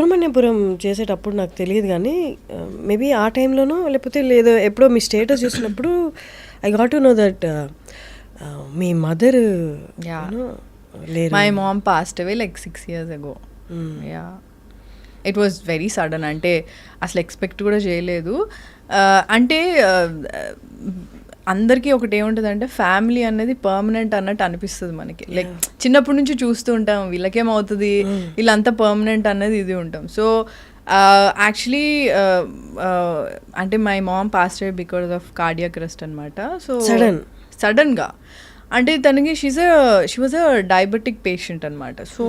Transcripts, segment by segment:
సుబ్రహ్మణ్యపురం చేసేటప్పుడు నాకు తెలియదు కానీ మేబీ ఆ టైంలోనో లేకపోతే లేదో ఎప్పుడో మీ స్టేటస్ చూసినప్పుడు I got to know that మీ మదర్ లేరు. My mom passed away like 6 years ago. Yeah it was very sudden. అంటే అసలు ఎక్స్పెక్ట్ కూడా చేయలేదు. అంటే అందరికీ ఒకటి ఏముంటుందంటే ఫ్యామిలీ అనేది పర్మనెంట్ అన్నట్టు అనిపిస్తుంది మనకి. లైక్ చిన్నప్పటి నుంచి చూస్తూ ఉంటాం వీళ్ళకేమవుతుంది వీళ్ళంతా పర్మనెంట్ అన్నది ఇది ఉంటాం. సో యాక్చువల్లీ అంటే my mom passed away because of cardiac arrest అనమాట. సో సడన్గా అంటే తనకి she was a diabetic patient అనమాట. సో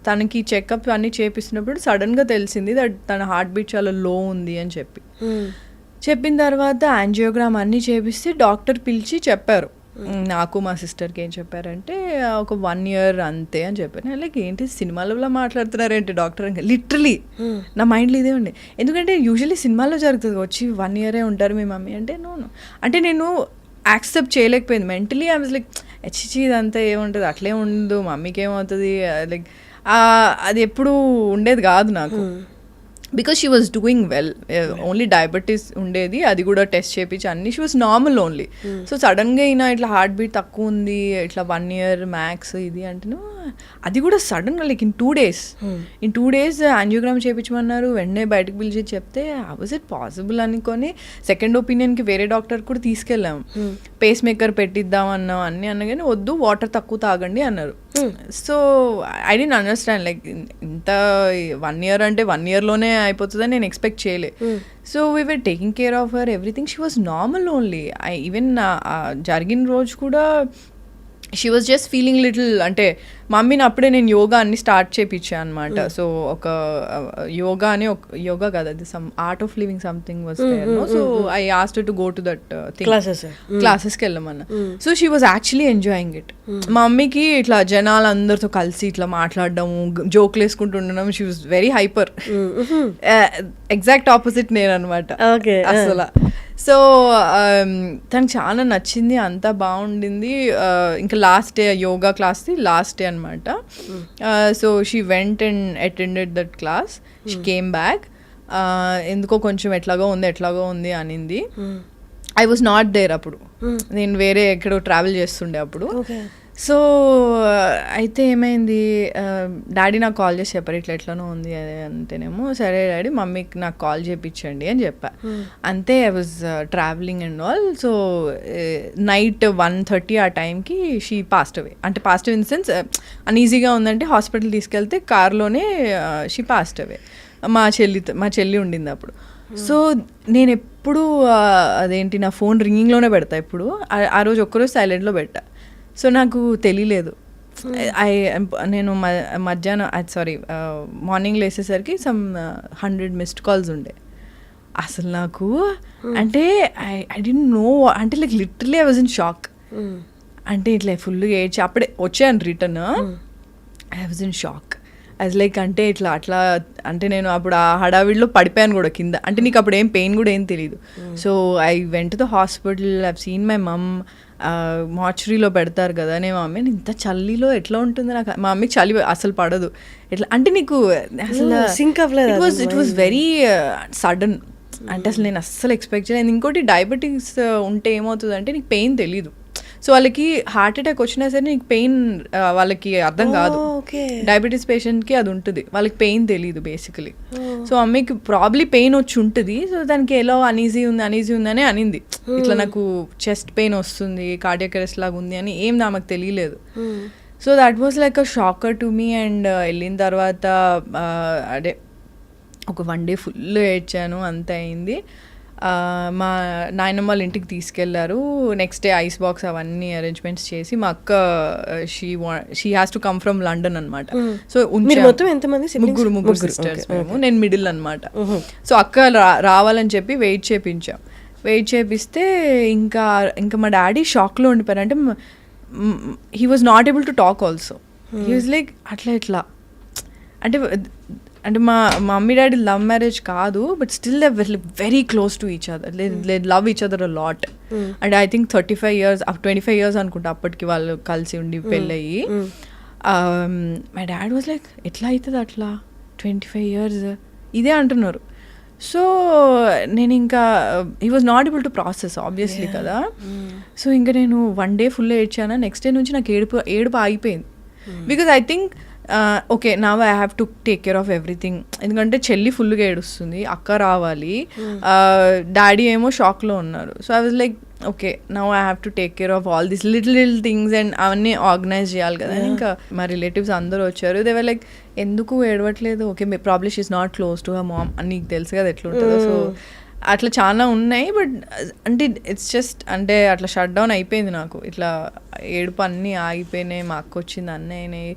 తనకి చెకప్ అన్నీ చేపిస్తున్నప్పుడు సడన్గా తెలిసింది దట్ తన హార్ట్ బీట్ చాలా లో ఉంది అని చెప్పిన తర్వాత యాంజియోగ్రామ్ అన్నీ చేపిస్తే డాక్టర్ పిలిచి చెప్పారు. నాకు మా సిస్టర్కి ఏం చెప్పారంటే ఒక 1 year అంతే అని చెప్పారు. లైక్ ఏంటి సినిమాలలో మాట్లాడుతున్నారేంటి డాక్టర్ అని లిటరలీ నా మైండ్లో ఇదే ఉండే. ఎందుకంటే యూజువల్లీ సినిమాల్లో జరుగుతుంది వచ్చి 1 year ఉంటారు మీ మమ్మీ అంటే నో అంటే నేను యాక్సెప్ట్ చేయలేకపోయింది మెంటలీ. ఐ వాజ్ లైక్ హెచ్చి ఇదంతా ఏముంటుంది అట్లే ఉండదు మమ్మీకి ఏమవుతుంది లైక్ అది ఎప్పుడు ఉండేది కాదు నాకు. Because she was doing well, only diabetes ఉండేది, అది కూడా టెస్ట్ చేయించి అన్ని she was normal only. So సడన్గా అయినా ఇట్లా హార్ట్ బీట్ తక్కువ ఉంది ఇట్లా 1 year మ్యాక్స్ ఇది అంటే అది కూడా సడన్గా లైక్ ఇన్ 2 days యాంజియోగ్రామ్ చేయించమన్నారు. వెంటనే బయటకు పిలిచి చెప్తే హౌ వాజ్ ఇట్ పాసిబుల్ అనుకొని సెకండ్ ఒపీనియన్కి వేరే డాక్టర్ కూడా తీసుకెళ్ళాము. పేస్ మేకర్ పెట్టిద్దామన్నాం అన్నీ అన్నా కానీ వద్దు వాటర్ తక్కువ తాగండి అన్నారు. So I don't understand like ఇంత 1 year అంటే 1 yearలోనే అయిపోతుందని నేను ఎక్స్పెక్ట్ చేయలే. So we were taking care of her everything. She was normal only. Even జరిగిన రోజు కూడా she was just feeling little అంటే మమ్మీని అప్పుడే నేను యోగా అన్ని స్టార్ట్ చేయించాను అనమాట. సో ఒక యోగా అని యోగా కదా అది some Art of Living something was there. So I asked to go to that క్లాసెస్కి వెళ్ళమన్నా. So she was actually enjoying it. మా మమ్మీకి ఇట్లా జనాలు అందరితో కలిసి ఇట్లా మాట్లాడడము జోక్లు వేసుకుంటూ ఉండడం she was very hyper. Exact opposite నేను అనమాట అసలు. సో తనకు చాలా నచ్చింది, అంతా బాగుండింది. ఇంకా లాస్ట్ డే యోగా క్లాస్ది లాస్ట్ డే అనమాట. So she went and attended that class. She came back. ఎందుకో కొంచెం ఎట్లాగో ఉంది అనింది. ఐ వాజ్ నాట్ దేర్ అప్పుడు, నేను వేరే ఎక్కడో ట్రావెల్ చేస్తుండే అప్పుడు. సో అయితే ఏమైంది డాడీ నాకు కాల్ చేసి చెప్పారు ఇట్లా ఎట్లనో ఉంది అదే అంటేనేమో సరే డాడీ మమ్మీకి నాకు కాల్ చేయించండి అని చెప్పా. అంతే I was travelling and all. So night 1:30 ఆ టైంకి షీ పాస్డ్ అవే. అంటే పాస్డ్ అవే ఇన్ సెన్స్ అన్ఈజీగా ఉందంటే హాస్పిటల్ తీసుకెళ్తే కార్లోనే షీ పాస్డ్ అవే. మా చెల్లి ఉండింది అప్పుడు. సో నేను ఎప్పుడు అదేంటి నా ఫోన్ రింగింగ్లోనే పెడతా ఎప్పుడు. ఆ రోజు ఒక్కరోజు సైలెంట్లో పెట్టా. సో నాకు తెలియలేదు. నేను మధ్యాహ్నం మార్నింగ్ లేసేసరికి సమ్ 100 missed calls ఉండే. అసలు నాకు అంటే ఐ డోంట్ నో అంటే like literally I was in shock. అంటే ఇట్లా ఫుల్గా ఏడ్చి అప్పుడే వచ్చాను return. I was in shock. అది లైక్ అంటే అట్లా అంటే నేను అప్పుడు ఆ హడావిడిలో పడిపోయాను కూడా కింద. అంటే నీకు అప్పుడు ఏం పెయిన్ కూడా ఏం తెలియదు. So I went to the hospital. I seen my mom. మార్చురీలో పెడతారు కదా. నేను మమ్మీ ఇంత చలిలో ఎట్లా ఉంటుంది నాకు. మా మమ్మీకి చలి అసలు పడదు. ఎట్లా అంటే నీకు అసలు సింక్ అవ్వలేదు. It was very sudden. అంటే అసలు నేను అస్సలు ఎక్స్పెక్ట్ చేయలేదు. ఇంకోటి డయాబెటీస్ ఉంటే ఏమవుతుంది అంటే నీకు పెయిన్ తెలీదు. సో వాళ్ళకి హార్ట్ అటాక్ వచ్చినా సరే నీకు పెయిన్ వాళ్ళకి అర్థం కాదు. డయాబెటీస్ పేషెంట్కి అది ఉంటుంది, వాళ్ళకి పెయిన్ తెలీదు బేసికలీ. సో మమ్మీకి ప్రాబ్లీ పెయిన్ వచ్చి ఉంటుంది. సో దానికి ఎలా అనీజీ ఉందని అనింది. ఇట్లా నాకు చెస్ట్ పెయిన్ వస్తుంది కార్డియాక్ అరెస్ట్ లాగా ఉంది అని ఏం నాకు తెలియలేదు. So that was like a shocker to me. And వెళ్ళిన తర్వాత అదే ఒక 1 day ఫుల్ ఏడ్చాను, అంత అయింది. మా నాయనమ్మ వాళ్ళ ఇంటికి తీసుకెళ్లారు. నెక్స్ట్ డే ఐస్ బాక్స్ అవన్నీ అరేంజ్మెంట్స్ చేసి మా అక్క she has to come from London అనమాట. సో ముగ్గురు సిస్టర్స్ మేము, నేను మిడిల్ అనమాట. సో అక్క రావాలని చెప్పి వెయిట్ చేపిస్తే ఇంకా మా డాడీ షాక్లో ఉండిపోయారు. అంటే he was not able to talk also. He was like అట్లా అంటే మా మమ్మీ డాడీ లవ్ మ్యారేజ్ కాదు, but still they very close to each other. They love each other a lot. And I think 25 years అనుకుంటా అప్పటికి వాళ్ళు కలిసి ఉండి పెళ్ళయ్యి. My dad was like ఎట్లా అవుతుంది అట్లా 25 years ఇదే అంటున్నారు. సో నేను ఇంకా he was not able to process obviously కదా. సో ఇంకా నేను 1 day ఫుల్ ఏడ్చాను. నెక్స్ట్ డే నుంచి నాకు ఏడుపు ఆగిపోయింది. Because I think okay now I have to take care of everything. ఎందుకంటే చెల్లి ఫుల్గా ఏడుస్తుంది, అక్క రావాలి, డాడీ ఏమో షాక్లో ఉన్నారు. So I was like okay now I have to take care of all this little things and అవన్నీ ఆర్గనైజ్ చేయాలి కదా. ఇంకా మా రిలేటివ్స్ అందరూ వచ్చారు. దే వర్ లైక్ ఎందుకు ఏడవట్లేదు, ఓకే మీ probably she is not close to her mom అని నీకు తెలుసు కదా ఎట్లుంటుందో. సో అట్లా చాలా ఉన్నాయి. బట్ అంటే ఇట్స్ జస్ట్ అంటే అట్లా షట్ డౌన్ అయిపోయింది నాకు. ఇట్లా ఏడుపు అన్నీ ఆగిపోయినాయి. మా అక్క వచ్చింది, అన్నీ అయినాయి.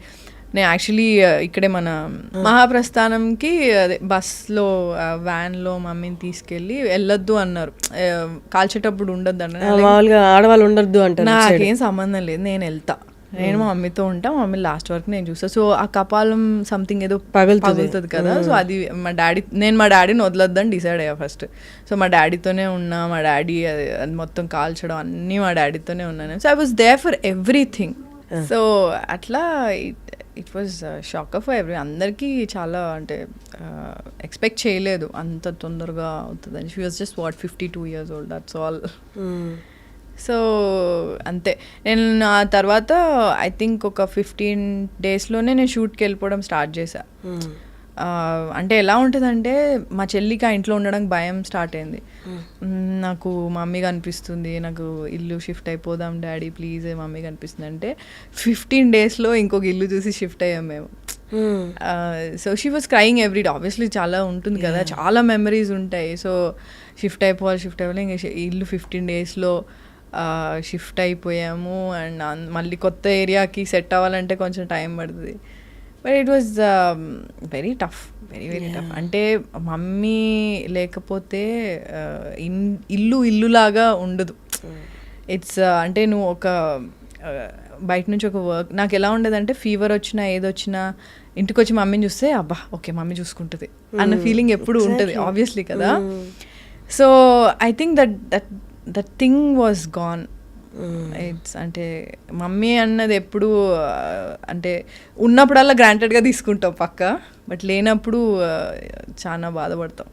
నేను యాక్చువల్లీ ఇక్కడే మన మహాప్రస్థానంకి అదే బస్లో వ్యాన్లో మమ్మీని తీసుకెళ్ళి వెళ్ళొద్దు అన్నారు, కాల్చేటప్పుడు ఉండొద్దు అన్నారు. మామూలుగా ఆడవాళ్ళు ఉండొద్దు అంటారు. నాకేం సంబంధం లేదు, నేను వెళ్తా, నేను మా మమ్మీతో ఉంటా, మా మమ్మీ లాస్ట్ వరకు నేను చూస్తాను. సో ఆ కపాలం సంథింగ్ ఏదో పగులుతుంది కదా. సో అది మా డాడీని వదలొద్దని డిసైడ్ అయ్యా ఫస్ట్. సో మా డాడీతోనే ఉన్నా, మా డాడీ అది మొత్తం కాల్చడం అన్నీ మా డాడీతోనే ఉన్నాను. So I was there for everything. So అట్లా it was shock for every. అందరికీ చాలా అంటే ఎక్స్పెక్ట్ చేయలేదు అంత తొందరగా అవుతుందని. She was just 52 years old, that's all. So అంతే. నేను ఆ తర్వాత ఐ థింక్ ఒక 15 daysలోనే నేను షూట్కి వెళ్ళిపోవడం స్టార్ట్ చేశా. అంటే ఎలా ఉంటుందంటే మా చెల్లికి ఆ ఇంట్లో ఉండడానికి భయం స్టార్ట్ అయింది. నాకు మమ్మీ కనిపిస్తుంది, నాకు ఇల్లు షిఫ్ట్ అయిపోదాం డాడీ ప్లీజ్ మమ్మీ కనిపిస్తుంది అంటే 15 daysలో ఇంకొక ఇల్లు చూసి షిఫ్ట్ అయ్యాం మేము. So she was crying every day. Obviously చాలా ఉంటుంది కదా, చాలా మెమరీస్ ఉంటాయి. సో షిఫ్ట్ అయిపోవాలి ఇంకా ఇల్లు 15 daysలో షిఫ్ట్ అయిపోయాము. అండ్ మళ్ళీ కొత్త ఏరియాకి సెట్ అవ్వాలంటే కొంచెం టైం పడుతుంది. But it was very tough, very tough. అంటే మమ్మీ లేకపోతే ఇల్లులాగా ఉండదు. ఇట్స్ అంటే నువ్వు ఒక బయట నుంచి ఒక వర్క్ నాకు ఎలా ఉండేదంటే ఫీవర్ వచ్చినా ఏదొచ్చినా ఇంటికి వచ్చి మమ్మీని చూస్తే అబ్బా ఓకే మమ్మీ చూసుకుంటుంది అన్న ఫీలింగ్ ఎప్పుడు ఉంటుంది ఆబ్వియస్లీ కదా. So I think that thing was gone. It's అంటే మమ్మీ అన్నది ఎప్పుడు అంటే ఉన్నప్పుడల్లా గ్రాంటెడ్గా తీసుకుంటాం పక్క, బట్ లేనప్పుడు చాలా బాధపడతాం.